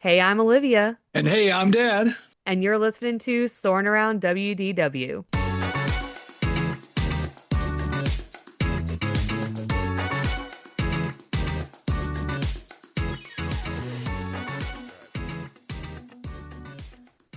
Hey, I'm Olivia, And hey, I'm Dad. and you're listening to Soarin' Around WDW.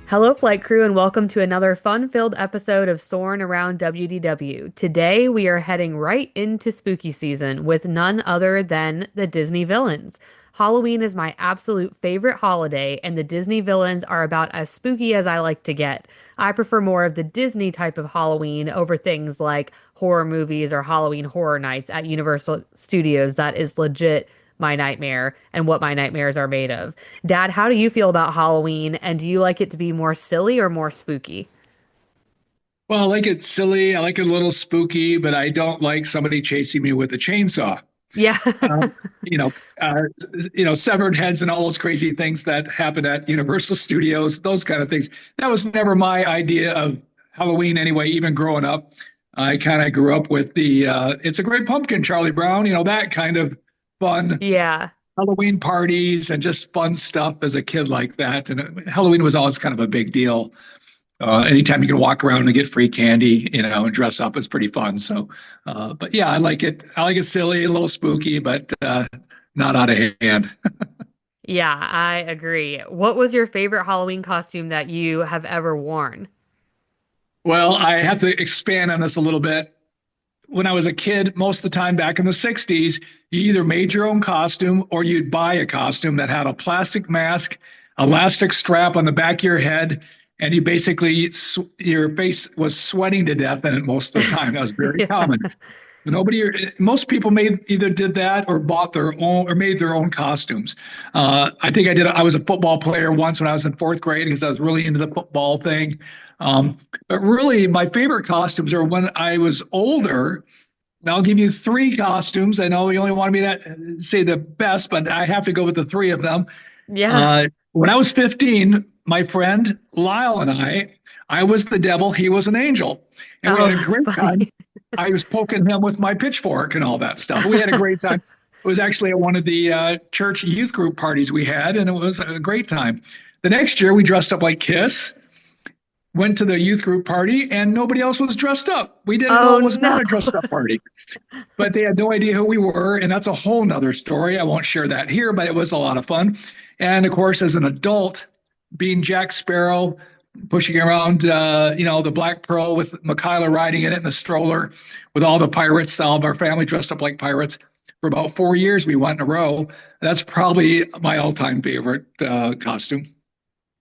Hello, flight crew, and welcome to another fun-filled episode of Soarin' Around WDW. Today, we are heading right into spooky season with none other than the Disney villains. Halloween is my absolute favorite holiday, and the Disney villains are about as spooky as I like to get. I prefer more of the Disney type of Halloween over things like horror movies or Halloween horror nights at Universal Studios. That is legit my nightmare and what my nightmares are made of. Dad, how do you feel about Halloween, and do you like it to be more silly or more spooky? Well, I like it silly. I like it a little spooky, but I don't like somebody chasing me with a chainsaw. Yeah. Um, you know, uh, severed heads and all those crazy things that happen at Universal Studios, those kind of things. That was never my idea of Halloween anyway, even growing up. I kind of grew up with the It's a Great Pumpkin, Charlie Brown, that kind of fun Yeah. Halloween parties and just fun stuff as a kid like that. And Halloween was always kind of a big deal. Anytime you can walk around and get free candy, and dress up is pretty fun. So, but yeah, I like it. I like it silly, a little spooky, but not out of hand. Yeah, I agree. What was your favorite Halloween costume that you have ever worn? Well, I have to expand on this a little bit. When I was a kid, most of the time back in the 60s, you either made your own costume or you'd buy a costume that had a plastic mask, elastic strap on the back of your head, and you basically, your face was sweating to death in it most of the time. That was very Yeah. common. Most people made either did that or bought their own or made their own costumes. I think I was a football player once when I was in fourth grade because I was really into the football thing. Um, but really, my favorite costumes are when I was older. And I'll give you three costumes. I know you only wanted me to say the best, but I have to go with the three of them. Yeah. When I was 15, my friend Lyle and I was the devil, he was an angel. And we Oh, had a that's great time. funny. I was poking him with my pitchfork and all that stuff. We had a great time. It was actually at one of the church youth group parties we had, and it was a great time. The next year, we dressed up like Kiss, went to the youth group party, and nobody else was dressed up. We didn't know Oh it was no. not a dressed up party, but they had no idea who we were. And that's a whole nother story. I won't share that here, but it was a lot of fun. And of course, as an adult, being Jack Sparrow, pushing around, the Black Pearl with Michaela riding in it in a stroller with all the pirates, all of our family dressed up like pirates. For about 4 years, we went in a row. That's probably my all-time favorite costume.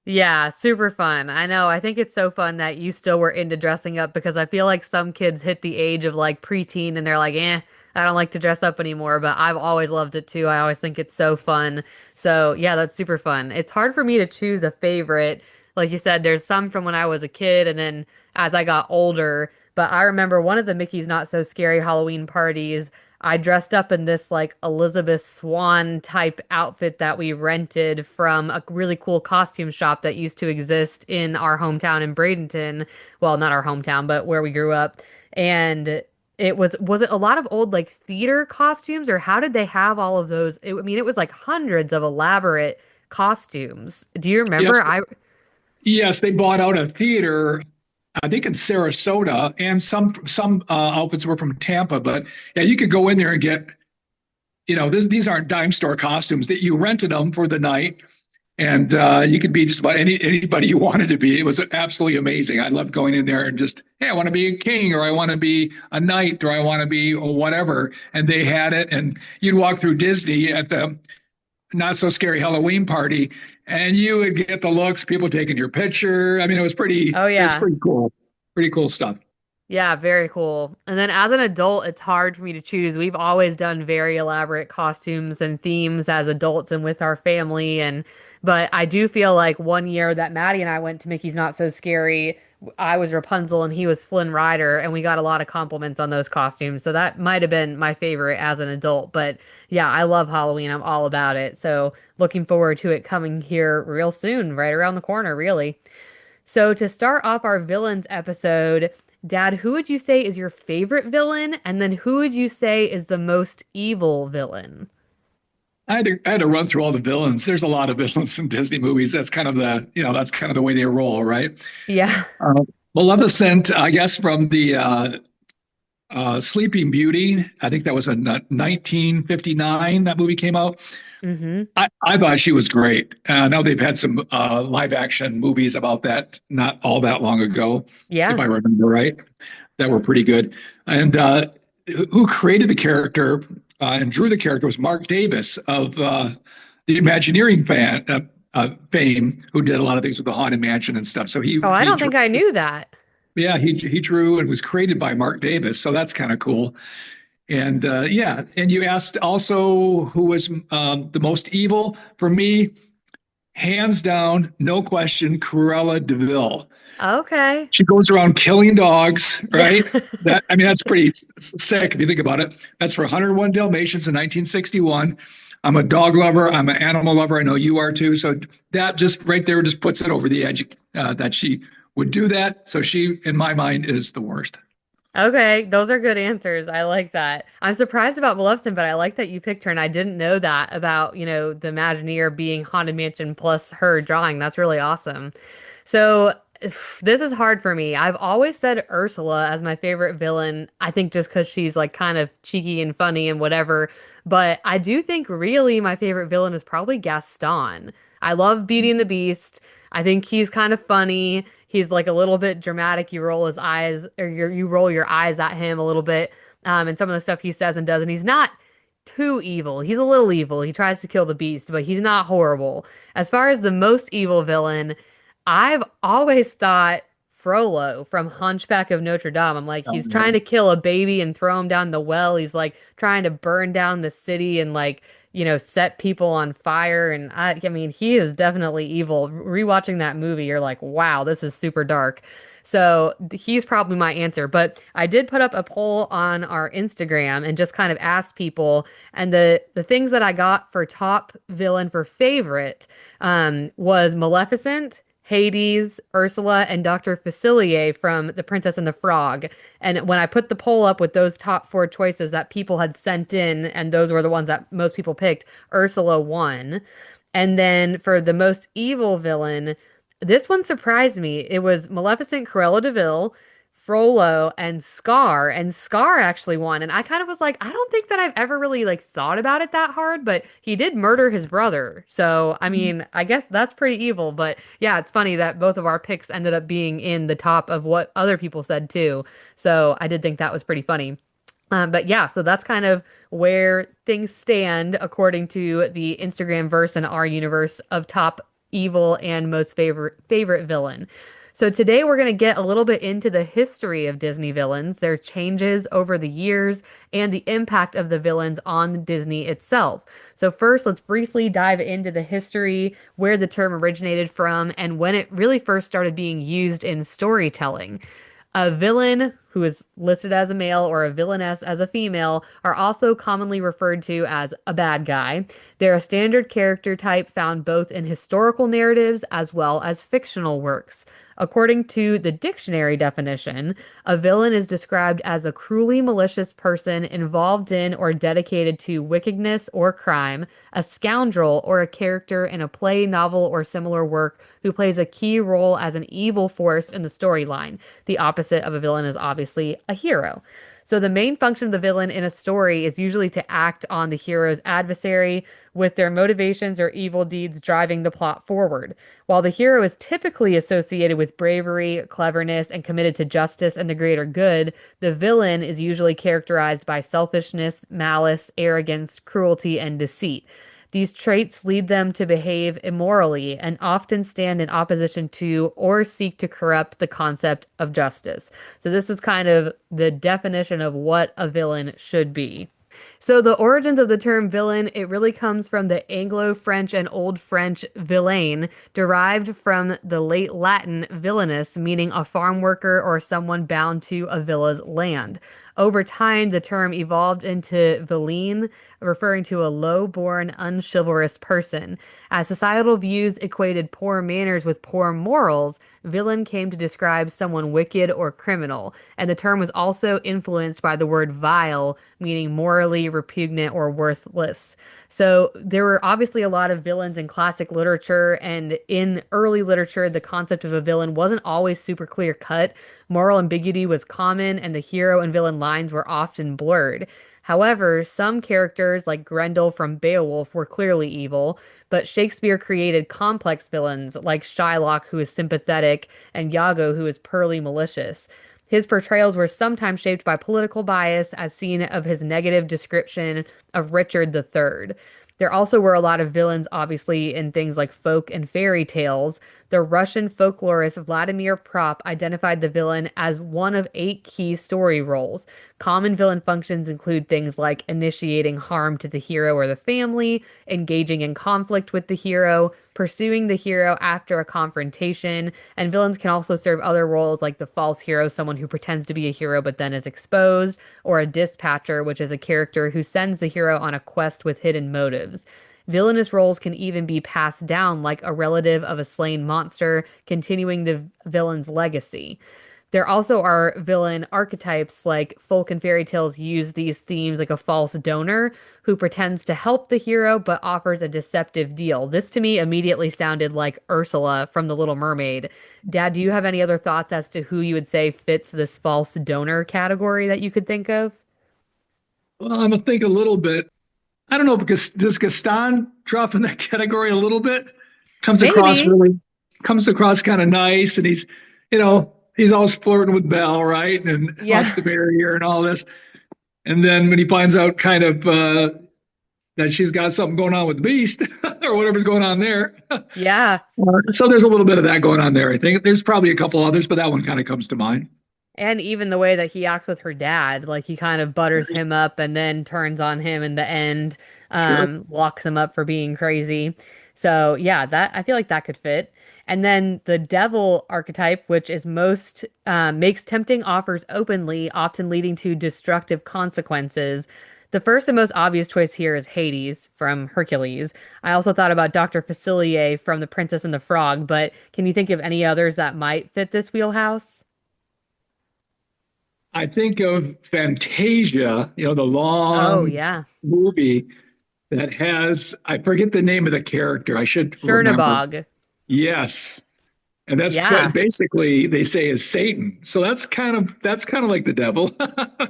Yeah, super fun. I know. I think it's so fun that you still were into dressing up because I feel like some kids hit the age of like preteen and they're like, I don't like to dress up anymore. But I've always loved it too. I always think it's so fun. So yeah, that's super fun. It's hard for me to choose a favorite. Like you said, there's some from when I was a kid and then as I got older. But I remember one of the Mickey's Not So Scary Halloween parties. I dressed up in this like Elizabeth Swan type outfit that we rented from a really cool costume shop that used to exist in our hometown in Bradenton. Well, not our hometown, but where we grew up. And was it a lot of old like theater costumes or how did they have all of those? I mean, it was like hundreds of elaborate costumes. Do you Yes, remember? yes, they bought out a theater, I think in Sarasota, and some outfits were from Tampa. But yeah, you could go in there and get, these aren't dime store costumes that you rented them for the night, and you could be just about anybody you wanted to be. It was absolutely amazing. I loved going in there and just, hey, I want to be a king, or I want to be a knight, or I want to be or whatever. And they had it, and you'd walk through Disney at the not so scary Halloween party, and you would get the looks, people taking your picture. I mean, Oh it was yeah. pretty cool stuff. Yeah, very cool. And then as an adult, it's hard for me to choose. We've always done very elaborate costumes and themes as adults and with our family but I do feel like one year that Maddie and I went to Mickey's Not So Scary, I was Rapunzel and he was Flynn Rider and we got a lot of compliments on those costumes. So that might have been my favorite as an adult, but yeah, I love Halloween. I'm all about it. So looking forward to it coming here real soon, right around the corner, really. So to start off our villains episode, Dad, who would you say is your favorite villain? And then who would you say is the most evil villain? I had to run through all the villains. There's a lot of villains in Disney movies. That's kind of the way they roll, right? Yeah. Uh, Maleficent, I guess, from the Sleeping Beauty. I think that was in 1959 that movie came out. Hmm. I thought she was great. I know they've had some live action movies about that not all that long ago, if Yeah. I remember right, that were pretty good. And who created the character and drew the character was Mark Davis of the Imagineering fame, who did a lot of things with the Haunted Mansion and stuff. So Oh, I don't think I knew that. yeah, he drew and was created by Mark Davis. So that's kind of cool. And yeah, and you asked also who was the most evil. For me, hands down, no question, Cruella de Vil. Okay. She goes around killing dogs, Yeah. right? That's pretty sick if you think about it. That's for 101 Dalmatians in 1961. I'm a dog lover. I'm an animal lover. I know you are too. So that just right there just puts it over the edge that she would do that. So she, in my mind, is the worst. Okay, those are good answers. I like that. I'm surprised about Maleficent, but I like that you picked her, and I didn't know that about, the Imagineer being Haunted Mansion plus her drawing. That's really awesome. So this is hard for me. I've always said Ursula as my favorite villain. I think just because she's like kind of cheeky and funny and whatever. But I do think really my favorite villain is probably Gaston. I love Beauty and the Beast. I think he's kind of funny. He's like a little bit dramatic. You roll his eyes or you roll your eyes at him a little bit. And some of the stuff he says and does. And he's not too evil. He's a little evil. He tries to kill the beast, but he's not horrible. As far as the most evil villain, I've always thought Frollo from Hunchback of Notre Dame. I'm like, he's trying to kill a baby and throw him down the well. He's like trying to burn down the city and like, set people on fire. And I mean, he is definitely evil. Rewatching that movie, you're like, wow, this is super dark. So he's probably my answer. But I did put up a poll on our Instagram and just kind of asked people, and the things that I got for top villain for favorite was Maleficent, Hades, Ursula, and Dr. Facilier from The Princess and the Frog. And when I put the poll up with those top four choices that people had sent in, and those were the ones that most people picked, Ursula won. And then for the most evil villain, this one surprised me. It was Maleficent, Cruella de Vil, Frollo, and Scar. And Scar actually won. And I kind of was like, I don't think that I've ever really like thought about it that hard, but he did murder his brother. So, I mean, I guess that's pretty evil. But yeah, it's funny that both of our picks ended up being in the top of what other people said too. So I did think that was pretty funny. But yeah, so that's kind of where things stand according to the Instagram verse in our universe of top evil and most favorite villain. So today we're going to get a little bit into the history of Disney villains, their changes over the years, and the impact of the villains on Disney itself. So first, let's briefly dive into the history, where the term originated from, and when it really first started being used in storytelling. A villain who is listed as a male or a villainess as a female are also commonly referred to as a bad guy. They're a standard character type found both in historical narratives as well as fictional works. According to the dictionary definition, a villain is described as a cruelly malicious person involved in or dedicated to wickedness or crime, a scoundrel or a character in a play, novel, or similar work who plays a key role as an evil force in the storyline. The opposite of a villain is obviously a hero. So the main function of the villain in a story is usually to act on the hero's adversary, with their motivations or evil deeds driving the plot forward. While the hero is typically associated with bravery, cleverness, and committed to justice and the greater good, the villain is usually characterized by selfishness, malice, arrogance, cruelty, and deceit. These traits lead them to behave immorally and often stand in opposition to or seek to corrupt the concept of justice. So, this is kind of the definition of what a villain should be. So the origins of the term villain, it really comes from the Anglo-French and Old French villain, derived from the late Latin villainus, meaning a farm worker or someone bound to a villa's land. Over time, the term evolved into villain, referring to a low-born, unchivalrous person. As societal views equated poor manners with poor morals, villain came to describe someone wicked or criminal, and the term was also influenced by the word vile, meaning morally repugnant or worthless. So there were obviously a lot of villains in classic literature, and in early literature, the concept of a villain wasn't always super clear cut. Moral ambiguity was common, and the hero and villain lines were often blurred. However, some characters like Grendel from Beowulf were clearly evil, but Shakespeare created complex villains like Shylock, who is sympathetic, and Iago, who is purely malicious. His portrayals were sometimes shaped by political bias, as seen of his negative description of Richard III. There also were a lot of villains, obviously, in things like folk and fairy tales. The Russian folklorist Vladimir Prop identified the villain as one of 8 key story roles. Common villain functions include things like initiating harm to the hero or the family, engaging in conflict with the hero, pursuing the hero after a confrontation, and villains can also serve other roles like the false hero, someone who pretends to be a hero but then is exposed, or a dispatcher, which is a character who sends the hero on a quest with hidden motives. Villainous roles can even be passed down like a relative of a slain monster, continuing the villain's legacy. There also are villain archetypes like folk and fairy tales use these themes like a false donor who pretends to help the hero but offers a deceptive deal. This to me immediately sounded like Ursula from The Little Mermaid. Dad, do you have any other thoughts as to who you would say fits this false donor category that you could think of? Well, I'm gonna think a little bit. I don't know because does Gaston drop in that category a little bit? Comes across Maybe. really, comes across kind of nice, and he's always flirting with Belle, right, and wants Yeah. to marry her and all this. And then when he finds out kind of that she's got something going on with the Beast or whatever's going on there, Yeah. so there's a little bit of that going on there. I think there's probably a couple others, but that one kind of comes to mind. And even the way that he acts with her dad, like he kind of butters him up and then turns on him in the end, Sure. locks him up for being crazy. So yeah, that I feel like that could fit. And then the devil archetype, which is most makes tempting offers openly, often leading to destructive consequences. The first and most obvious choice here is Hades from Hercules. I also thought about Dr. Facilier from The Princess and the Frog, but can you think of any others that might fit this wheelhouse? I think of Fantasia, the Oh, long yeah. movie that has, I forget the name of the character. I should remember. Chernabog. Yes. And that's Yeah. basically they say is Satan. So that's kind of like the devil.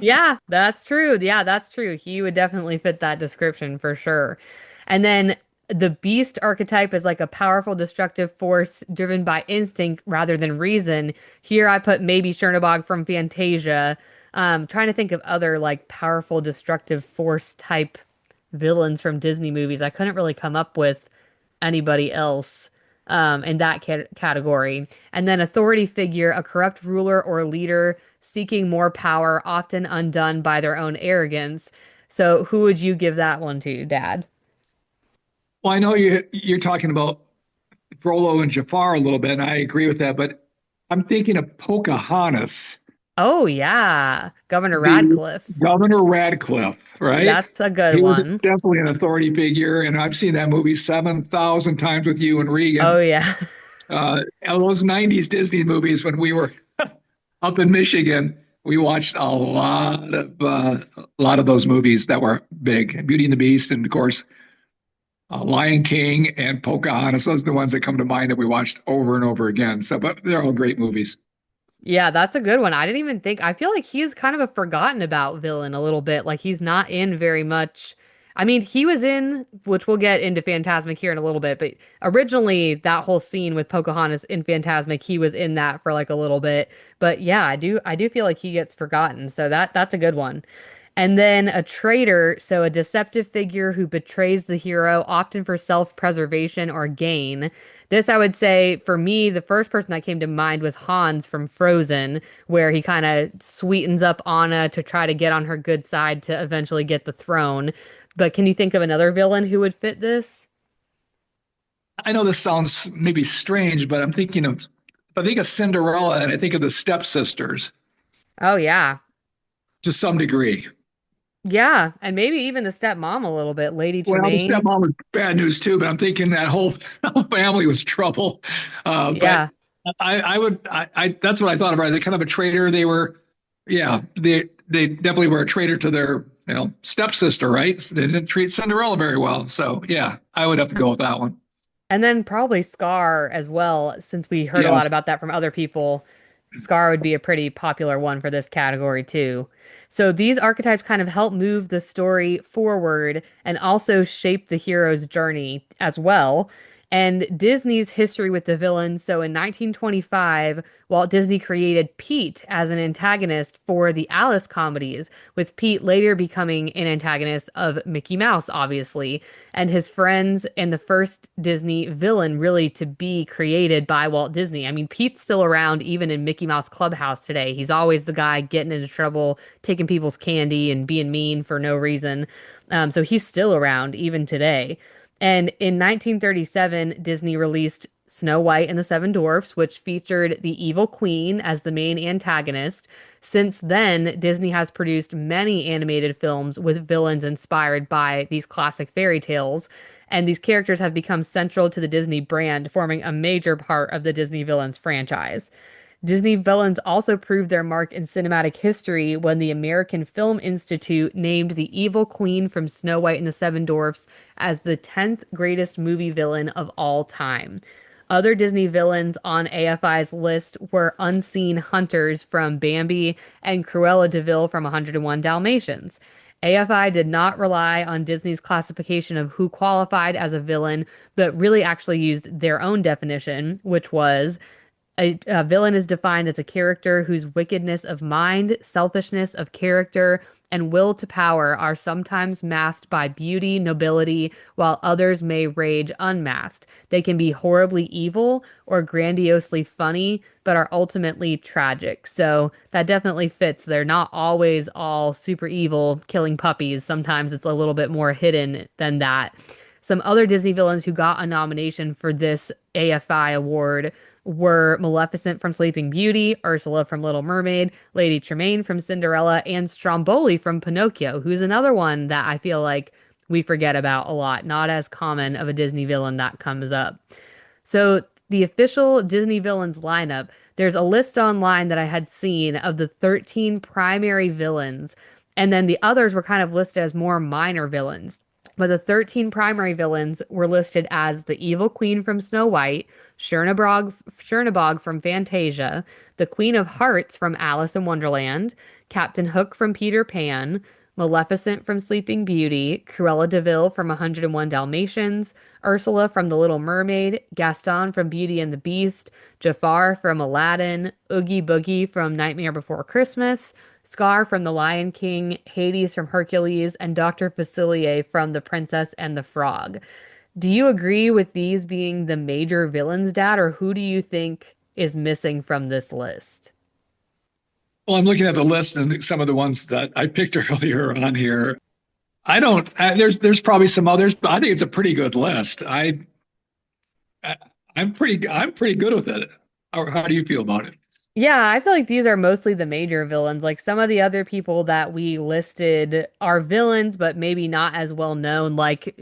Yeah, that's true. Yeah, that's true. He would definitely fit that description for sure. And then the beast archetype is like a powerful destructive force driven by instinct rather than reason. Here I put maybe Chernabog from Fantasia. Trying to think of other like powerful destructive force type villains from Disney movies. I couldn't really come up with anybody else in that category. And then authority figure, a corrupt ruler or leader seeking more power, often undone by their own arrogance. So who would you give that one to, Dad? Well, I know you're talking about Frollo and Jafar a little bit, and I agree with that, but I'm thinking of Pocahontas, Oh yeah, Governor the Radcliffe. Governor Radcliffe, right? That's a good He was one. definitely an authority figure, and I've seen that movie 7,000 times with you and Oh Regan. yeah. And those 90s Disney movies when we were up in Michigan, we watched a lot of those movies that were big. Beauty and the Beast, and of course, Lion King and Pocahontas. Those are the ones that come to mind that we watched over and over again. So, but they're all great movies. Yeah, that's a good one. I didn't even think. I feel like he's kind of a forgotten about villain a little bit. Like he's not in very much. I mean, he was in, which we'll get into Phantasmic here in a little bit, but originally that whole scene with Pocahontas in Phantasmic, he was in that for like a little bit. But yeah, I do feel like he gets forgotten. So that's a good one. And then a traitor, so a deceptive figure who betrays the hero, often for self-preservation or gain. This, I would say, for me, the first person that came to mind was Hans from Frozen, where he kind of sweetens up Anna to try to get on her good side to eventually get the throne. But can you think of another villain who would fit this? I know this sounds maybe strange, but I think of Cinderella and I think of the stepsisters Oh, yeah. to some degree. Yeah. And maybe even the stepmom a little bit, Lady Well, the Tremaine. stepmom was bad news too, but I'm thinking that whole family was trouble. But Yeah. that's what I thought of. Right, they kind of a traitor. They were, yeah, they definitely were a traitor to their stepsister, right? They didn't treat Cinderella very well. So yeah, I would have to go with that one. And then probably Scar as well, since we heard a lot Yes. about that from other people. Scar would be a pretty popular one for this category too. So these archetypes kind of help move the story forward and also shape the hero's journey as well. And Disney's history with the villains. So in 1925, Walt Disney created Pete as an antagonist for the Alice comedies, with Pete later becoming an antagonist of Mickey Mouse, obviously, and his friends, and the first Disney villain really to be created by Walt Disney. I mean, Pete's still around even in Mickey Mouse Clubhouse today. He's always the guy getting into trouble, taking people's candy and being mean for no reason. So he's still around even today. And in 1937, Disney released Snow White and the Seven Dwarfs, which featured the evil queen as the main antagonist. Since then, Disney has produced many animated films with villains inspired by these classic fairy tales, and these characters have become central to the Disney brand, forming a major part of the Disney villains franchise. Disney villains also proved their mark in cinematic history when the American Film Institute named the evil queen from Snow White and the Seven Dwarfs as the 10th greatest movie villain of all time. Other Disney villains on AFI's list were unseen hunters from Bambi and Cruella de Vil from 101 Dalmatians. AFI did not rely on Disney's classification of who qualified as a villain, but really actually used their own definition, which was a villain is defined as a character whose wickedness of mind, selfishness of character, and will to power are sometimes masked by beauty, nobility, while others may rage unmasked. They can be horribly evil or grandiosely funny, but are ultimately tragic. So that definitely fits. They're not always all super evil, killing puppies. Sometimes it's a little bit more hidden than that. Some other Disney villains who got a nomination for this AFI award were Maleficent from Sleeping Beauty, Ursula from Little Mermaid, Lady Tremaine from Cinderella, and Stromboli from Pinocchio, who's another one that I feel like we forget about a lot, not as common of a Disney villain that comes up. So the official Disney villains lineup, there's a list online that I had seen of the 13 primary villains, and then the others were kind of listed as more minor villains. But the 13 primary villains were listed as the Evil Queen from Snow White, Chernabog from Fantasia, the Queen of Hearts from Alice in Wonderland, Captain Hook from Peter Pan, Maleficent from Sleeping Beauty, Cruella de Vil from 101 Dalmatians, Ursula from The Little Mermaid, Gaston from Beauty and the Beast, Jafar from Aladdin, Oogie Boogie from Nightmare Before Christmas, Scar from The Lion King, Hades from Hercules, and Dr. Facilier from The Princess and the Frog. Do you agree with these being the major villains, Dad, or who do you think is missing from this list? Well, I'm looking at the list and some of the ones that I picked earlier on here. I don't. There's probably some others, but I think it's a pretty good list. I'm pretty good with it. How do you feel about it? Yeah, I feel like these are mostly the major villains. Like some of the other people that we listed are villains, but maybe not as well known, like,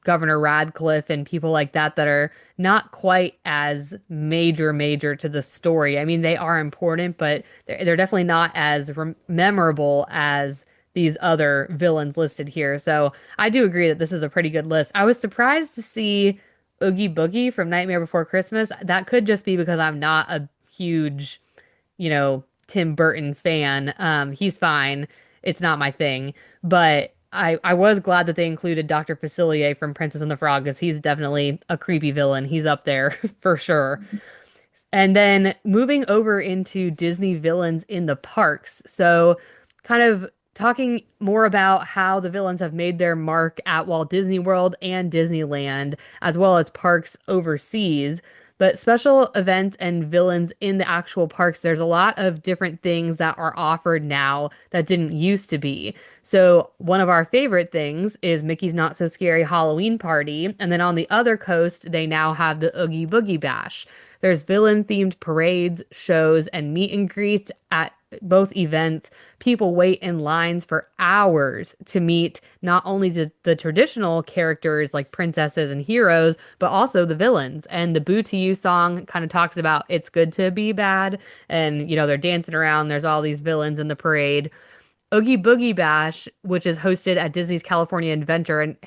Governor Radcliffe and people like that that are not quite as major to the story. I mean, they are important, but they're definitely not as memorable as these other villains listed here. So I do agree that this is a pretty good list. I was surprised to see Oogie Boogie from Nightmare Before Christmas. That could just be because I'm not a huge, Tim Burton fan. He's fine. It's not my thing. But I was glad that they included Dr. Facilier from Princess and the Frog because he's definitely a creepy villain. He's up there for sure. And then moving over into Disney villains in the parks. So, kind of talking more about how the villains have made their mark at Walt Disney World and Disneyland, as well as parks overseas. But special events and villains in the actual parks, there's a lot of different things that are offered now that didn't used to be. So, one of our favorite things is Mickey's Not So Scary Halloween Party. And then on the other coast, they now have the Oogie Boogie Bash. There's villain-themed parades, shows, and meet and greets at both events. People wait in lines for hours to meet not only the traditional characters like princesses and heroes, but also the villains. And the Boo to You song kind of talks about it's good to be bad. And, they're dancing around. There's all these villains in the parade. Oogie Boogie Bash, which is hosted at Disney's California Adventure and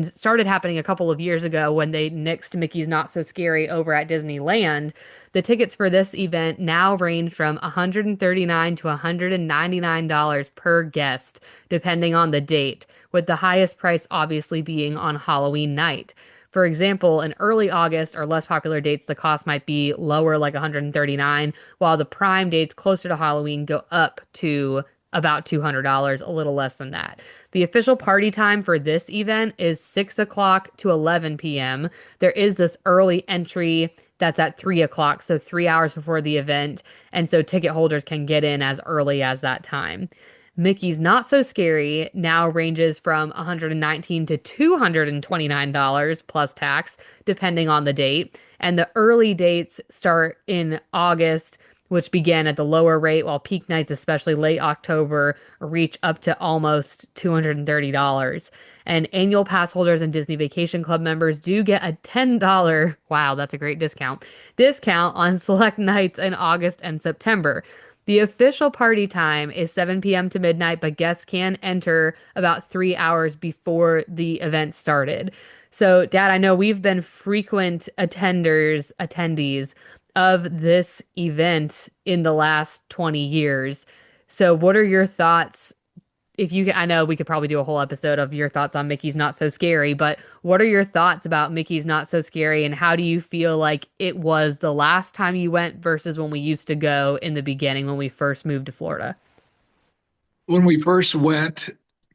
started happening a couple of years ago when they nixed Mickey's Not So Scary over at Disneyland. The tickets for this event now range from $139 to $199 per guest, depending on the date, with the highest price obviously being on Halloween night. For example, in early August or less popular dates, the cost might be lower, like 139, while the prime dates closer to Halloween go up to about $200, a little less than that. The official party time for this event is 6 o'clock to 11 p.m. There is this early entry that's at 3 o'clock, so 3 hours before the event, and so ticket holders can get in as early as that time. Mickey's Not So Scary now ranges from $119 to $229 plus tax, depending on the date. And the early dates start in August, which begin at the lower rate, while peak nights, especially late October, reach up to almost $230. And annual pass holders and Disney Vacation Club members do get a $10, wow, that's a great discount on select nights in August and September. The official party time is 7 p.m. to midnight, but guests can enter about 3 hours before the event started. So, Dad, I know we've been frequent attendees of this event in the last 20 years. So, what are your thoughts? I know we could probably do a whole episode of your thoughts on Mickey's Not So Scary, but what are your thoughts about Mickey's Not So Scary and how do you feel like it was the last time you went versus when we used to go in the beginning when we first moved to Florida? When we first went,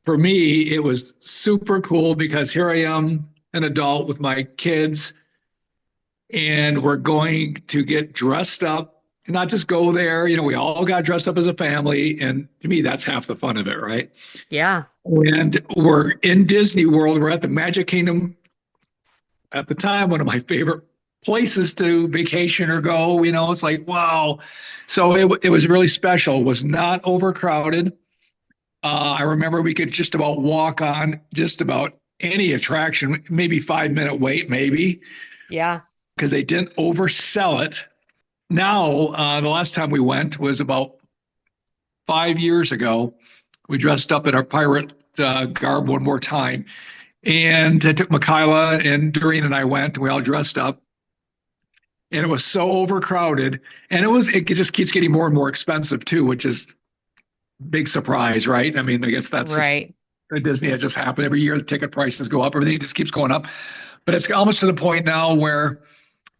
for me, it was super cool because here I am, an adult with my kids, and we're going to get dressed up and not just go there. We all got dressed up as a family. And to me, that's half the fun of it, right? Yeah. And we're in Disney World. We're at the Magic Kingdom at the time, one of my favorite places to vacation or go. It's like, wow. So it was really special. It was not overcrowded. I remember we could just about walk on just about any attraction, maybe 5 minute wait, maybe, Yeah. because they didn't oversell it. Now, the last time we went was about 5 years ago. We dressed up in our pirate garb one more time. And I took Michaela and Doreen and I went, and we all dressed up. And it was so overcrowded. And it just keeps getting more and more expensive too, which is big surprise, right? I mean, I guess that's just Right. at Disney. It just happened every year. The ticket prices go up. Everything just keeps going up. But it's almost to the point now where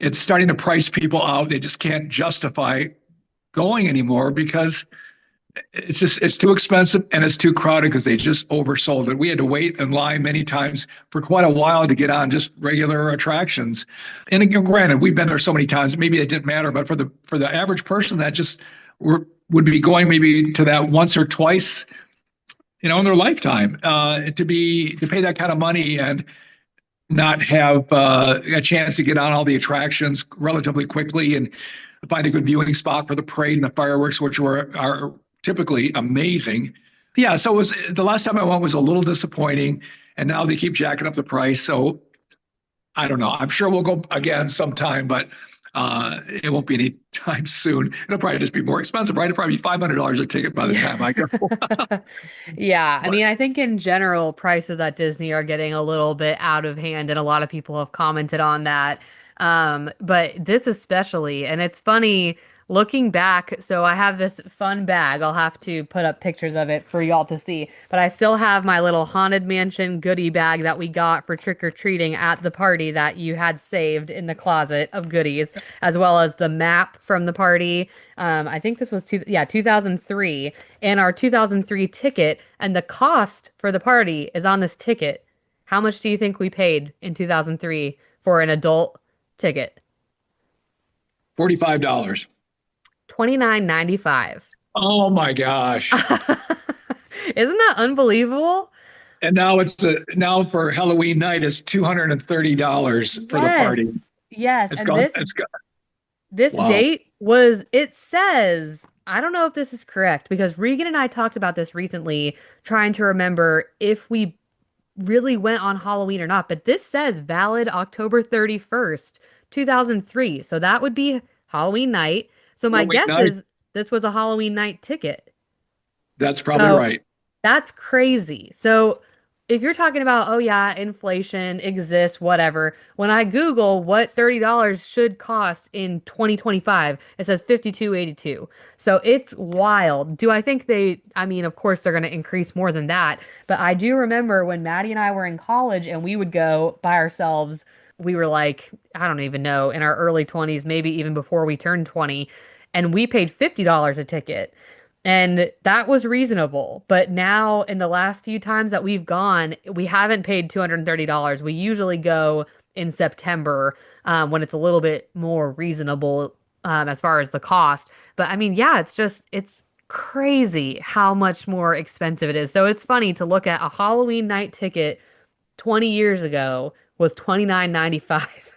it's starting to price people out. They just can't justify going anymore because it's too expensive and it's too crowded because they just oversold it. We had to wait in line many times for quite a while to get on just regular attractions. And again, granted, we've been there so many times, maybe it didn't matter, but for the average person that just would be going maybe to that once or twice, in their lifetime, to pay that kind of money and not have a chance to get on all the attractions relatively quickly and find a good viewing spot for the parade and the fireworks, which are typically amazing. Yeah, so the last time I went was a little disappointing, and now they keep jacking up the price. So I don't know. I'm sure we'll go again sometime, but it won't be any time soon. It'll probably just be more expensive, right? It'll probably be $500 a ticket by the time I go. Yeah, I But mean, I think in general, prices at Disney are getting a little bit out of hand, and a lot of people have commented on that. But this especially, and it's funny looking back. So I have this fun bag. I'll have to put up pictures of it for y'all to see. But I still have my little Haunted Mansion goodie bag that we got for trick-or-treating at the party that you had saved in the closet of goodies, as well as the map from the party. I think this was 2003, and our 2003 ticket, and the cost for the party is on this ticket. How much do you think we paid in 2003 for an adult ticket? $45. 29.95. Oh my gosh. Isn't that unbelievable? And now for Halloween night it's $230 for the party. Yes. Yes. It's And gone. this It's gone. this Wow. date was, it says, I don't know if this is correct because Regan and I talked about this recently, trying to remember if we really went on Halloween or not, but this says valid October 31st, 2003. So that would be Halloween night. So my Halloween guess night. is this was a Halloween night ticket. That's probably So right. That's crazy. So if you're talking about, oh yeah, inflation exists, whatever, when I Google what $30 should cost in 2025, it says 52.82. So it's wild. Do I think I mean, of course they're going to increase more than that, but I do remember when Maddie and I were in college and we would go by ourselves, we were like, I don't even know, in our early 20s, maybe even before we turned 20, and we paid $50 a ticket. And that was reasonable. But now, in the last few times that we've gone, we haven't paid $230. We usually go in September when it's a little bit more reasonable as far as the cost. But I mean, yeah, it's crazy how much more expensive it is. So it's funny to look at a Halloween night ticket 20 years ago was 29.95.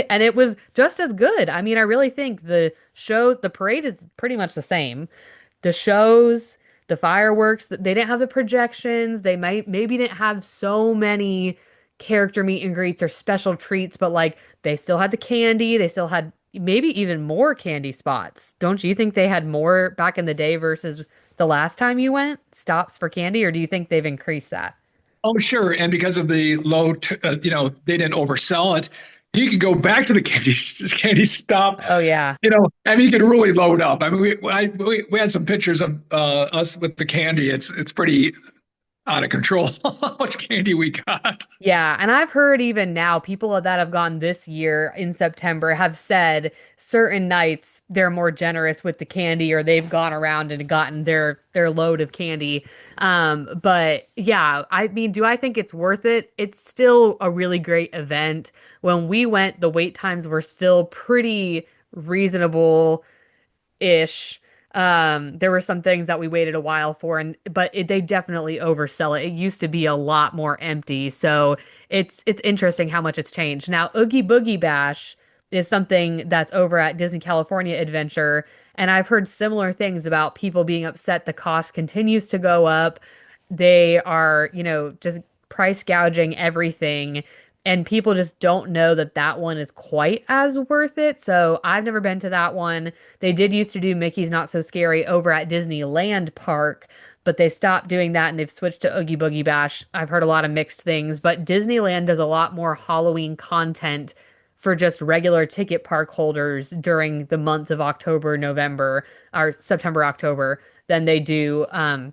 And it was just as good. I mean, I really think the parade is pretty much the same. The shows, the fireworks, they didn't have the projections. They might maybe didn't have so many character meet and greets or special treats, but like they still had the candy. They still had maybe even more candy spots. Don't you think they had more back in the day versus the last time you went? Stops for candy, or do you think they've increased that? Oh, sure. And because of the they didn't oversell it. You could go back to the candy stop. Oh yeah. I mean, you could really load up. I mean, we had some pictures of us with the candy. It's pretty out of control how much candy we got. Yeah, and I've heard even now people that have gone this year in September have said certain nights they're more generous with the candy or they've gone around and gotten their load of candy. But yeah, I mean, do I think it's worth it? It's still a really great event. When we went, the wait times were still pretty reasonable ish. There were some things that we waited a while for, they definitely oversell it. It used to be a lot more empty, so it's interesting how much it's changed. Now, Oogie Boogie Bash is something that's over at Disney California Adventure, and I've heard similar things about people being upset the cost continues to go up. They are, just price gouging everything. And people just don't know that that one is quite as worth it. So I've never been to that one. They did used to do Mickey's Not So Scary over at Disneyland Park, but they stopped doing that and they've switched to Oogie Boogie Bash. I've heard a lot of mixed things, but Disneyland does a lot more Halloween content for just regular ticket park holders during the months of October, November, or September, October than they do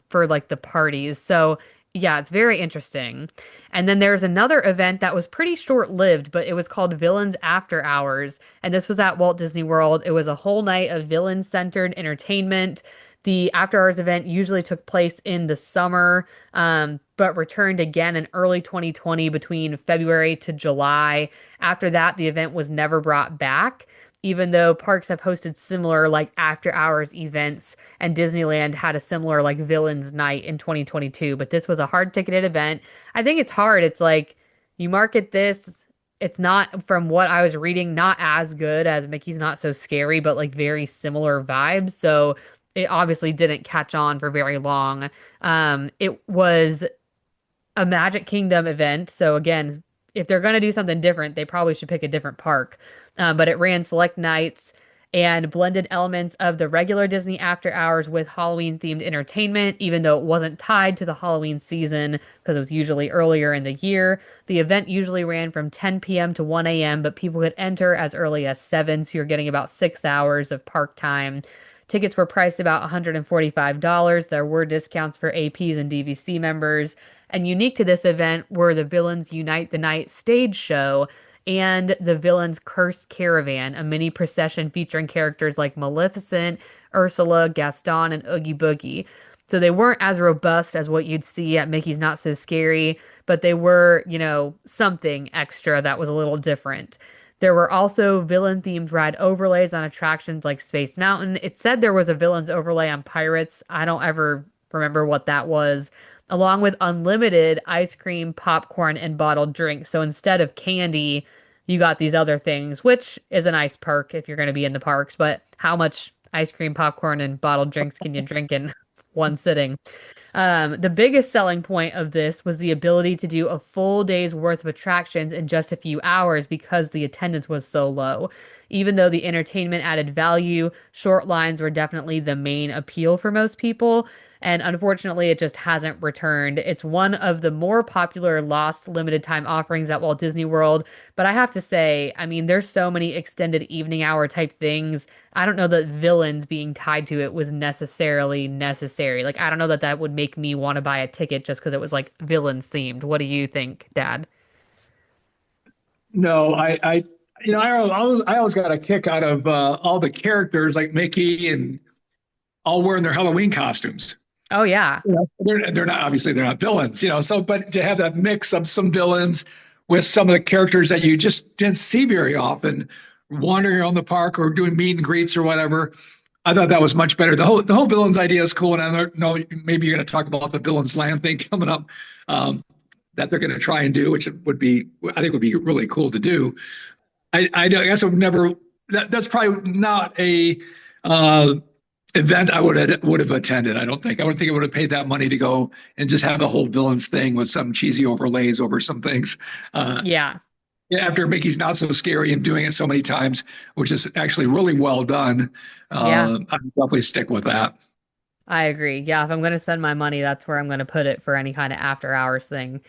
for like the parties. So yeah, it's very interesting. And then there's another event that was pretty short-lived, but it was called Villains After Hours. And this was at Walt Disney World. It was a whole night of villain-centered entertainment. The After Hours event usually took place in the summer, but returned again in early 2020 between February to July. After that, the event was never brought back, even though parks have hosted similar like after hours events and Disneyland had a similar like villains night in 2022, but this was a hard ticketed event. I think it's hard. It's like you market this, it's not from what I was reading, not as good as Mickey's Not So Scary, but like very similar vibes. So it obviously didn't catch on for very long. It was a Magic Kingdom event. So again, if they're going to do something different, they probably should pick a different park. But it ran select nights and blended elements of the regular Disney after hours with Halloween themed entertainment, even though it wasn't tied to the Halloween season because it was usually earlier in the year. The event usually ran from 10 p.m. to 1 a.m., but people could enter as early as 7, so you're getting about 6 hours of park time. Tickets were priced about $145. There were discounts for APs and DVC members. And unique to this event were the Villains Unite the Night stage show and the Villains Cursed Caravan, a mini procession featuring characters like Maleficent, Ursula, Gaston, and Oogie Boogie. So they weren't as robust as what you'd see at Mickey's Not So Scary, but they were, something extra that was a little different. There were also villain themed ride overlays on attractions like Space Mountain. It said there was a villains overlay on Pirates. I don't ever remember what that was, along with unlimited ice cream, popcorn, and bottled drinks. So instead of candy, you got these other things, which is a nice perk if you're going to be in the parks. But how much ice cream, popcorn, and bottled drinks can you drink in one sitting? The biggest selling point of this was the ability to do a full day's worth of attractions in just a few hours because the attendance was so low. Even though the entertainment added value, short lines were definitely the main appeal for most people. And unfortunately, it just hasn't returned. It's one of the more popular lost limited time offerings at Walt Disney World. But I have to say, I mean, there's so many extended evening hour type things. I don't know that villains being tied to it was necessarily necessary. Like, I don't know that that would make me want to buy a ticket just because it was like villains themed. What do you think, Dad? No, I always got a kick out of all the characters like Mickey and all wearing their Halloween costumes. Oh, yeah. You know, they're not obviously they're not villains, you know. So, but to have that mix of some villains with some of the characters that you just didn't see very often, wandering around the park or doing meet and greets or whatever, I thought that was much better. The whole villains idea is cool, and I don't know maybe you're going to talk about the villains land thing coming up that they're going to try and do, which would be I think would be really cool to do. I guess I've never. That's probably not a uh, event I would have attended. I don't think. I would think I would have paid that money to go and just have the whole villains thing with some cheesy overlays over some things. Yeah. Yeah, after Mickey's not so scary and doing it so many times, which is actually really well done, Yeah. I'd definitely stick with that. I agree. Yeah, if I'm going to spend my money, that's where I'm going to put it for any kind of after hours thing.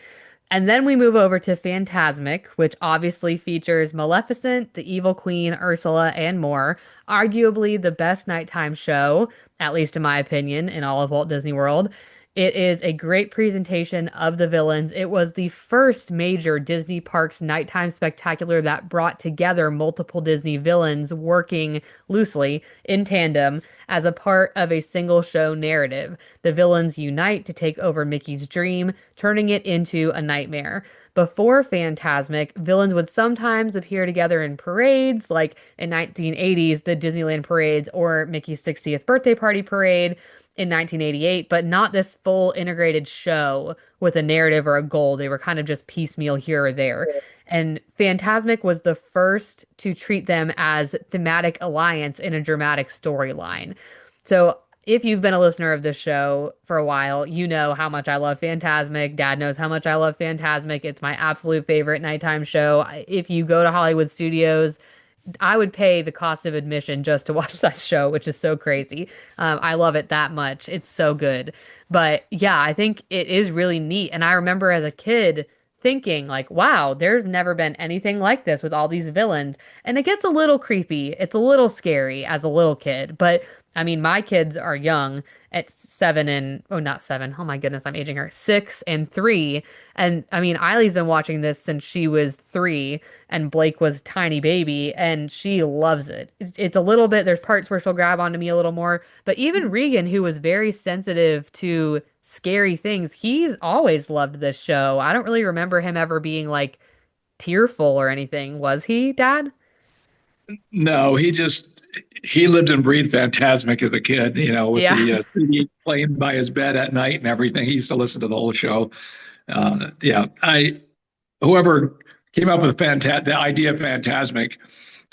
And then we move over to Phantasmic, which obviously features Maleficent, the Evil Queen, Ursula, and more. Arguably the best nighttime show, at least in my opinion, in all of Walt Disney World. It is a great presentation of the villains. It was the first major Disney Parks nighttime spectacular that brought together multiple Disney villains working loosely in tandem as a part of a single show narrative. The villains unite to take over Mickey's dream, turning it into a nightmare. Before Phantasmic, villains would sometimes appear together in parades, like in 1980s, the Disneyland parades or Mickey's 60th birthday party parade in 1988, but not this full integrated show with a narrative or a goal. They were kind of just piecemeal here or there. And Phantasmic was the first to treat them as thematic alliance in a dramatic storyline. So if you've been a listener of this show for a while, you know how much I love Phantasmic. Dad knows how much I love Phantasmic. It's my absolute favorite nighttime show. If you go to Hollywood Studios, I would pay the cost of admission just to watch that show, which is so crazy. I love it that much. It's so good. But yeah, I think it is really neat. And I remember as a kid thinking like, wow, there's never been anything like this with all these villains. And it gets a little creepy. It's a little scary as a little kid. But I mean, my kids are young at 7 and, oh, not 7. Oh my goodness, I'm aging her. 6 and 3. And I mean, Eileen's been watching this since she was 3 and Blake was tiny baby and she loves it. It's a little bit, there's parts where she'll grab onto me a little more, but even Regan, who was very sensitive to scary things, he's always loved this show. I don't really remember him ever being like tearful or anything. Was he, Dad? No, he lived and breathed Phantasmic as a kid, you know, with Yeah. the CD playing by his bed at night and everything. He used to listen to the whole show. Yeah, I whoever came up with the idea of Phantasmic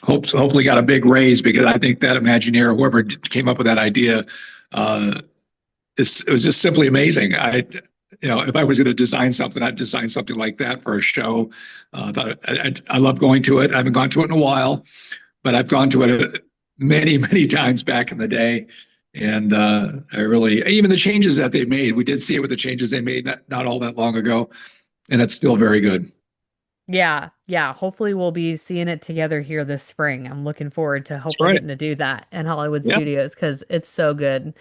hopefully got a big raise because I think that Imagineer, whoever came up with that idea, uh, it was just simply amazing. If I was going to design something, I'd design something like that for a show. I love going to it. I haven't gone to it in a while, but I've gone to it many, many times back in the day. And I really, even the changes that they made, we did see it with the changes they made not all that long ago, and it's still very good. Yeah, yeah. Hopefully we'll be seeing it together here this spring. I'm looking forward to That's hopefully right. getting to do that in Hollywood Yeah, Studios because it's so good.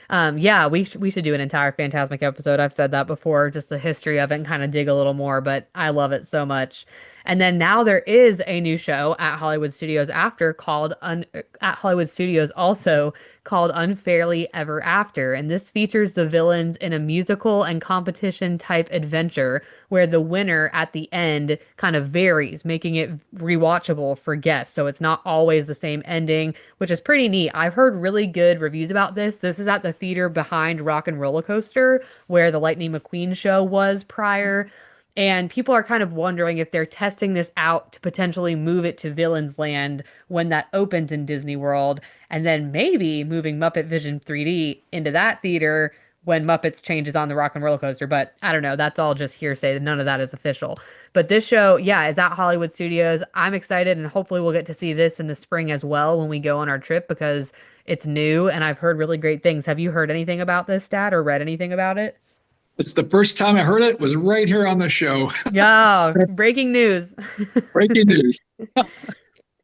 Yeah, we should do an entire Phantasmic episode. I've said that before, just the history of it and kind of dig a little more, but I love it so much. And then now there is a new show at Hollywood Studios at Hollywood Studios also called Unfairly Ever After, and this features the villains in a musical and competition type adventure where the winner at the end kind of varies, making it rewatchable for guests. So it's not always the same ending, which is pretty neat. I've heard really good reviews about this. This is at the theater behind Rock and Roller Coaster, where the Lightning McQueen show was prior. And people are kind of wondering if they're testing this out to potentially move it to Villains Land when that opens in Disney World, and then maybe moving Muppet Vision 3D into that theater when Muppets changes on the Rock and Roller Coaster, but I don't know. That's all just hearsay. None of that is official. But this show, yeah, is at Hollywood Studios. I'm excited, and hopefully we'll get to see this in the spring as well when we go on our trip because it's new and I've heard really great things. Have you heard anything about this stat or read anything about it? It's the first time I heard it was right here on the show. Yeah, breaking news. Breaking news.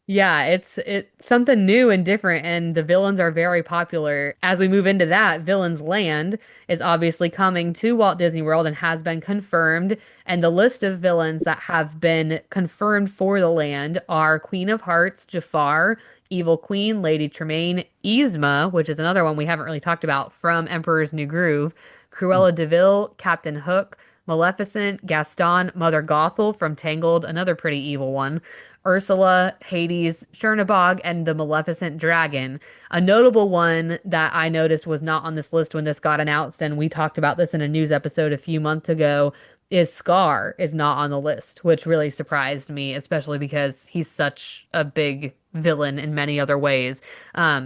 Yeah, it's something new and different, and the villains are very popular. As we move into that, Villains Land is obviously coming to Walt Disney World and has been confirmed. And the list of villains that have been confirmed for the land are Queen of Hearts, Jafar, Evil Queen, Lady Tremaine, Yzma, which is another one we haven't really talked about from Emperor's New Groove, Cruella de Vil, Captain Hook, Maleficent, Gaston, Mother Gothel from Tangled, another pretty evil one. Ursula, Hades, Chernabog, and the Maleficent Dragon. A notable one that I noticed was not on this list when this got announced, and we talked about this in a news episode a few months ago, is Scar is not on the list, which really surprised me, especially because he's such a big villain in many other ways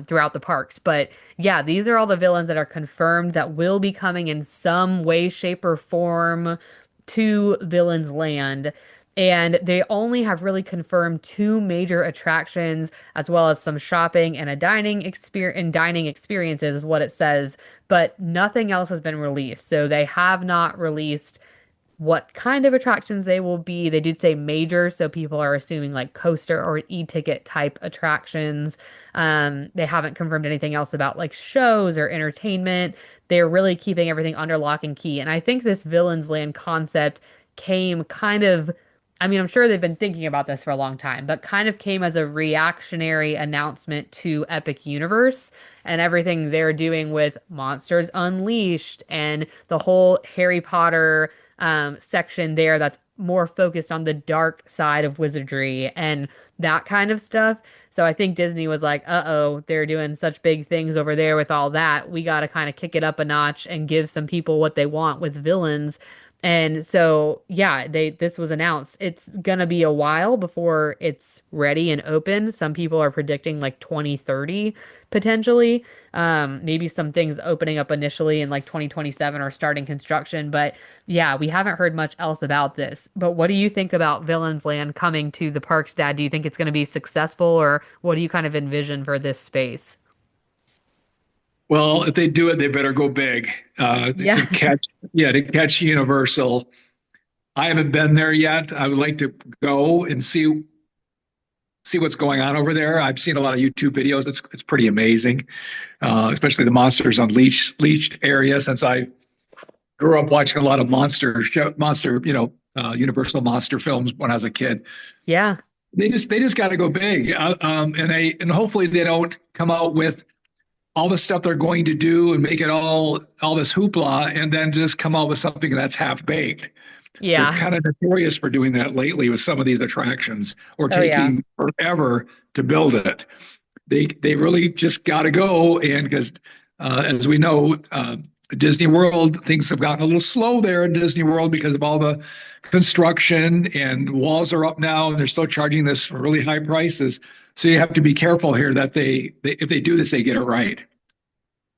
throughout the parks. But yeah, these are all the villains that are confirmed that will be coming in some way, shape, or form to Villains Land. And they only have really confirmed two major attractions, as well as some shopping and a dining experiences, is what it says. But nothing else has been released. So they have not released what kind of attractions they will be. They did say major, so people are assuming like coaster or e-ticket type attractions. They haven't confirmed anything else about like shows or entertainment. They're really keeping everything under lock and key. And I think this Villains Land concept came kind of, I mean, I'm sure they've been thinking about this for a long time, but kind of came as a reactionary announcement to Epic Universe and everything they're doing with Monsters Unleashed and the whole Harry Potter section there that's more focused on the dark side of wizardry and that kind of stuff. So I think Disney was like, uh-oh, they're doing such big things over there with all that. We got to kind of kick it up a notch and give some people what they want with villains. And so, yeah, this was announced. It's gonna be a while before it's ready and open. Some people are predicting like 2030 potentially. Maybe some things opening up initially in like 2027 or starting construction. But yeah, we haven't heard much else about this. But what do you think about Villains Land coming to the parks, Dad? Do you think it's going to be successful, or what do you kind of envision for this space? Well, if they do it, they better go big Yeah. to catch, yeah, to catch Universal. I haven't been there yet. I would like to go and see what's going on over there. I've seen a lot of YouTube videos. It's pretty amazing, especially the Monsters Unleashed area. Since I grew up watching a lot of Universal monster films when I was a kid. Yeah. They just got to go big, and hopefully they don't come out with all the stuff they're going to do and make it all this hoopla and then just come out with something that's half baked. They're Yeah. kind of notorious for doing that lately with some of these attractions or Oh, yeah. taking forever to build it. They really just got to go, and because as we know, Disney World, things have gotten a little slow there in Disney World because of all the construction, and walls are up now and they're still charging this really high prices. So you have to be careful here that they if they do this, they get it right.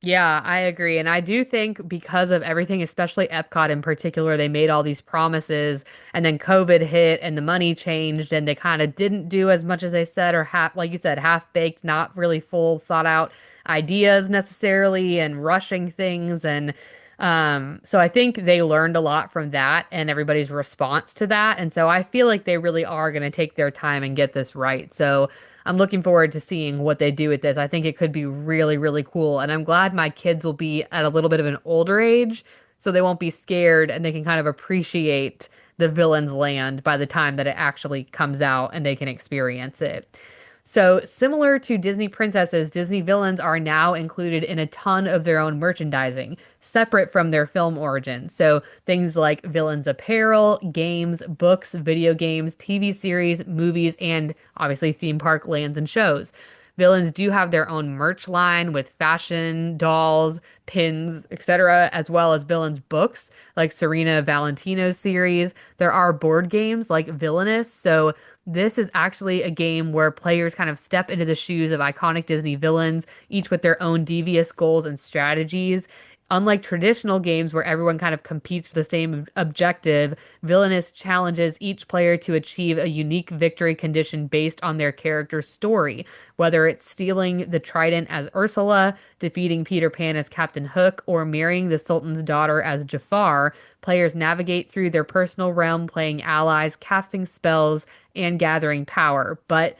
Yeah, I agree. And I do think because of everything, especially Epcot in particular, they made all these promises and then COVID hit and the money changed and they kind of didn't do as much as they said or half, like you said, half baked, not really full thought out ideas necessarily and rushing things. And so I think they learned a lot from that and everybody's response to that. And so I feel like they really are going to take their time and get this right. So I'm looking forward to seeing what they do with this. I think it could be really, really cool. And I'm glad my kids will be at a little bit of an older age so they won't be scared and they can kind of appreciate the villain's land by the time that it actually comes out and they can experience it. So, similar to Disney princesses, Disney villains are now included in a ton of their own merchandising, separate from their film origins. So, things like villains apparel, games, books, video games, TV series, movies, and obviously theme park lands and shows. Villains do have their own merch line with fashion, dolls, pins, etc., as well as villains books like Serena Valentino's series. There are board games like Villainous, so this is actually a game where players kind of step into the shoes of iconic Disney villains, each with their own devious goals and strategies. Unlike traditional games where everyone kind of competes for the same objective, Villainous challenges each player to achieve a unique victory condition based on their character's story, whether it's stealing the trident as Ursula, defeating Peter Pan as Captain Hook, or marrying the Sultan's daughter as Jafar. Players navigate through their personal realm, playing allies, casting spells, and gathering power. But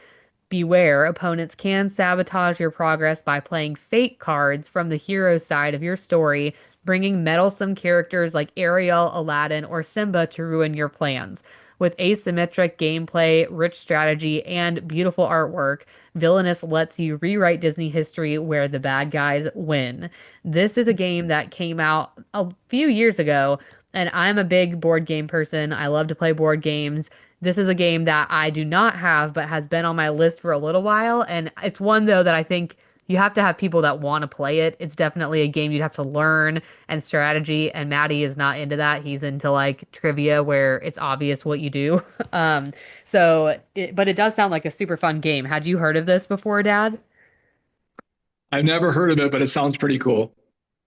beware, opponents can sabotage your progress by playing fate cards from the hero side of your story, bringing meddlesome characters like Ariel, Aladdin, or Simba to ruin your plans. With asymmetric gameplay, rich strategy, and beautiful artwork, Villainous lets you rewrite Disney history where the bad guys win. This is a game that came out a few years ago, and I'm a big board game person. I love to play board games. This is a game that I do not have, but has been on my list for a little while. And it's one, though, that I think you have to have people that want to play it. It's definitely a game you'd have to learn and strategy. And Maddie is not into that. He's into like trivia where it's obvious what you do. Um, but it does sound like a super fun game. Had you heard of this before, Dad? I've never heard of it, but it sounds pretty cool.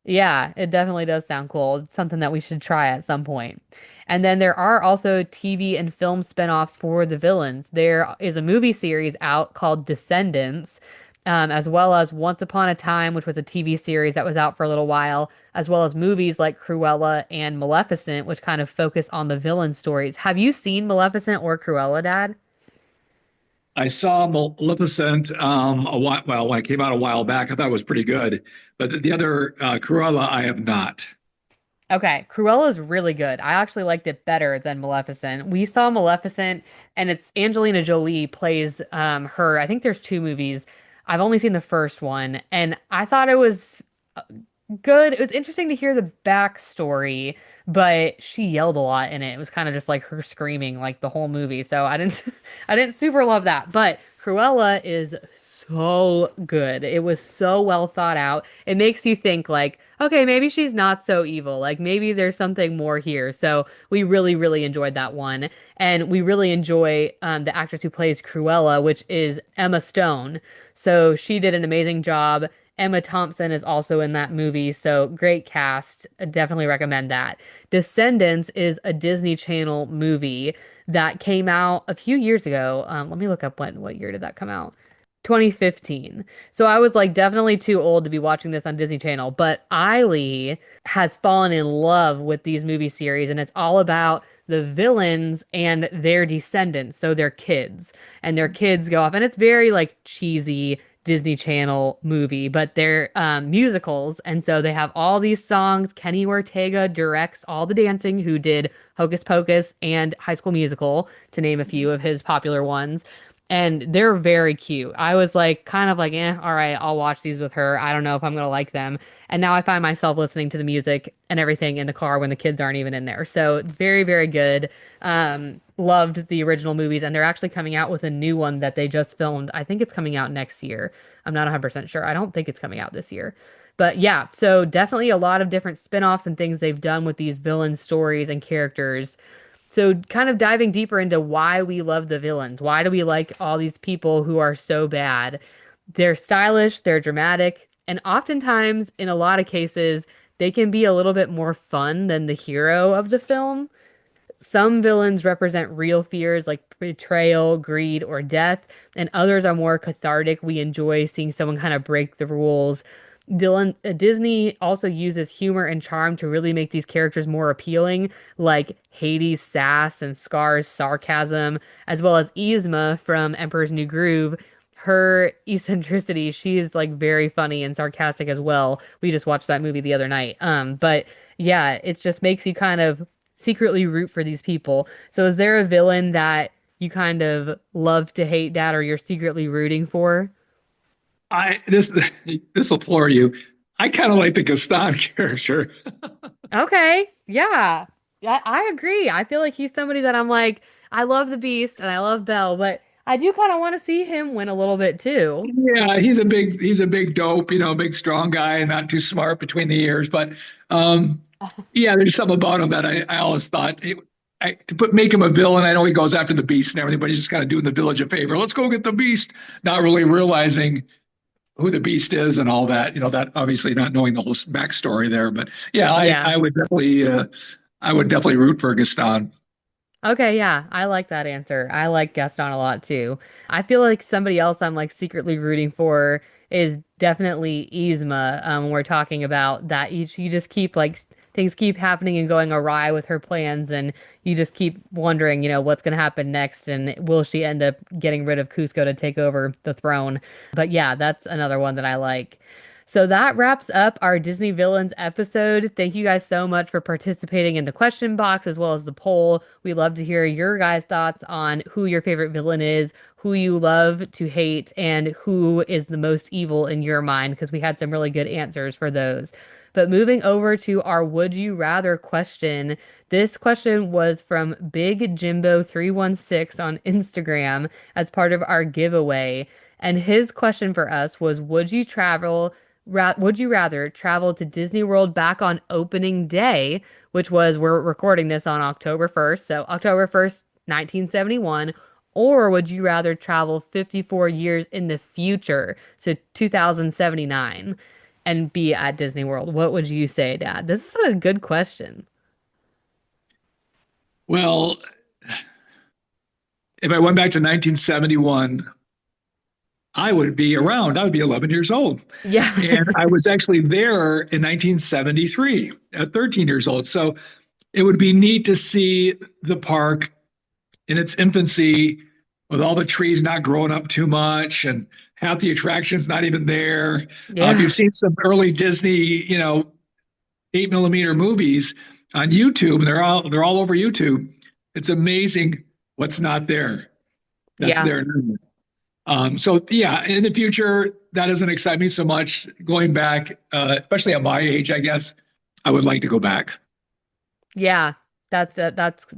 Yeah, it definitely does sound cool. It's something that we should try at some point. And then there are also TV and film spin-offs for the villains. There is a movie series out called Descendants, as well as Once Upon a Time, which was a TV series that was out for a little while, as well as movies like Cruella and Maleficent, which kind of focus on the villain stories. Have you seen Maleficent or Cruella, Dad? I saw Maleficent a while, well, when it came out a while back. I thought it was pretty good, but the other Cruella, I have not. Okay, Cruella is really good. I actually liked it better than Maleficent. We saw Maleficent, and it's Angelina Jolie plays her. I think there's two movies. I've only seen the first one, and I thought it was good. It was interesting to hear the backstory, but she yelled a lot in it. It was kind of just like her screaming like the whole movie. So I didn't I didn't super love that. But Cruella is so good. It was so well thought out. It makes you think like, okay, maybe she's not so evil. Like maybe there's something more here. So we really, really enjoyed that one. And we really enjoy the actress who plays Cruella, which is Emma Stone. So she did an amazing job. Emma Thompson is also in that movie, so great cast. I definitely recommend that. Descendants is a Disney Channel movie that came out a few years ago. Let me look up what year did that come out? 2015. So I was like definitely too old to be watching this on Disney Channel, but Eiley has fallen in love with these movie series, and it's all about the villains and their descendants, so their kids. And their kids go off, and it's very like cheesy Disney Channel movie, but they're musicals. And so they have all these songs. Kenny Ortega directs all the dancing, who did Hocus Pocus and High School Musical, to name a few of his popular ones. And they're very cute. I was like, kind of like, all right, I'll watch these with her. I don't know if I'm gonna like them. And now I find myself listening to the music and everything in the car when the kids aren't even in there. So very, very good. Loved the original movies, and they're actually coming out with a new one that they just filmed. I think it's coming out next year. I'm not 100% sure. I don't think it's coming out this year. But yeah, so definitely a lot of different spin-offs and things they've done with these villain stories and characters. So, kind of diving deeper into why we love the villains. Why do we like all these people who are so bad? They're stylish, they're dramatic, and oftentimes, in a lot of cases, they can be a little bit more fun than the hero of the film. Some villains represent real fears like betrayal, greed, or death, and others are more cathartic. We enjoy seeing someone kind of break the rules. Disney also uses humor and charm to really make these characters more appealing, like Hades' sass and Scar's sarcasm, as well as Yzma from Emperor's New Groove. Her eccentricity, she's like very funny and sarcastic as well. We just watched that movie the other night. But yeah, it just makes you kind of secretly root for these people. So is there a villain that you kind of love to hate, Dad, or you're secretly rooting for? I this will floor you. I kind of like the Gaston character. Okay. Yeah. I agree. I feel like he's somebody that I'm like, I love the Beast and I love Belle, but I do kind of want to see him win a little bit too. Yeah, he's a big dope, big strong guy, and not too smart between the ears. But yeah, there's something about him that I always thought make him a villain. I know he goes after the beast and everything, but he's just kind of doing the village a favor. Let's go get the beast, not really realizing who the beast is and all that. That obviously not knowing the whole backstory there, but yeah, Yeah. I would definitely root for Gaston. Okay, yeah, I like that answer. I like Gaston a lot too. I feel like somebody else I'm like secretly rooting for is definitely Yzma. We're talking about that you just keep like things keep happening and going awry with her plans, and you just keep wondering, what's going to happen next, and will she end up getting rid of Cusco to take over the throne? But yeah, that's another one that I like. So that wraps up our Disney Villains episode. Thank you guys so much for participating in the question box as well as the poll. We love to hear your guys' thoughts on who your favorite villain is, who you love to hate, and who is the most evil in your mind, because we had some really good answers for those. But moving over to our Would You Rather question, this question was from Big Jimbo 316 on Instagram as part of our giveaway. And his question for us was, would you rather travel to Disney World back on opening day, which was, we're recording this on October 1st, so October 1st, 1971, or would you rather travel 54 years in the future to 2079 and be at Disney World? What would you say, Dad? This is a good question. Well, if I went back to 1971, I would be around. I would be 11 years old. Yeah. And I was actually there in 1973 at 13 years old. So it would be neat to see the park in its infancy with all the trees not growing up too much and half the attractions not even there. If Yeah. you've seen some early Disney, 8 millimeter movies on YouTube, and they're all over YouTube. It's amazing what's not there. That's Yeah. there now. So yeah, in the future, that doesn't excite me so much. Going back, especially at my age, I guess I would like to go back. Yeah, that's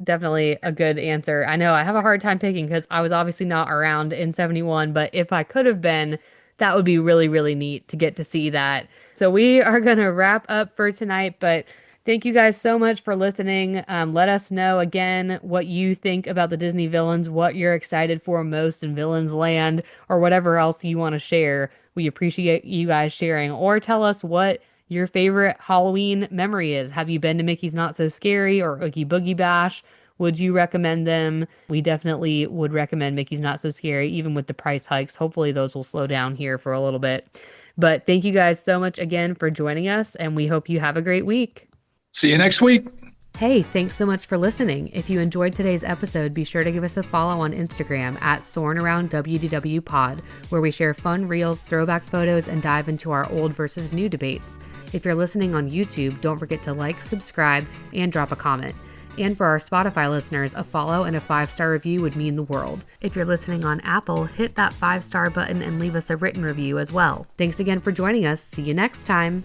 definitely a good answer. I know I have a hard time picking because I was obviously not around in 71, but if I could have been, that would be really, really neat to get to see that. So we are going to wrap up for tonight, but thank you guys so much for listening. Let us know again what you think about the Disney villains, what you're excited for most in Villains Land, or whatever else you want to share. We appreciate you guys sharing, or tell us what your favorite Halloween memory is. Have you been to Mickey's Not So Scary or Oogie Boogie Bash? Would you recommend them? We definitely would recommend Mickey's Not So Scary, even with the price hikes. Hopefully, those will slow down here for a little bit. But thank you guys so much again for joining us, and we hope you have a great week. See you next week. Hey, thanks so much for listening. If you enjoyed today's episode, be sure to give us a follow on Instagram at Soarin Around WDW Pod, where we share fun reels, throwback photos, and dive into our old versus new debates. If you're listening on YouTube, don't forget to like, subscribe, and drop a comment. And for our Spotify listeners, a follow and a 5-star review would mean the world. If you're listening on Apple, hit that 5-star button and leave us a written review as well. Thanks again for joining us. See you next time.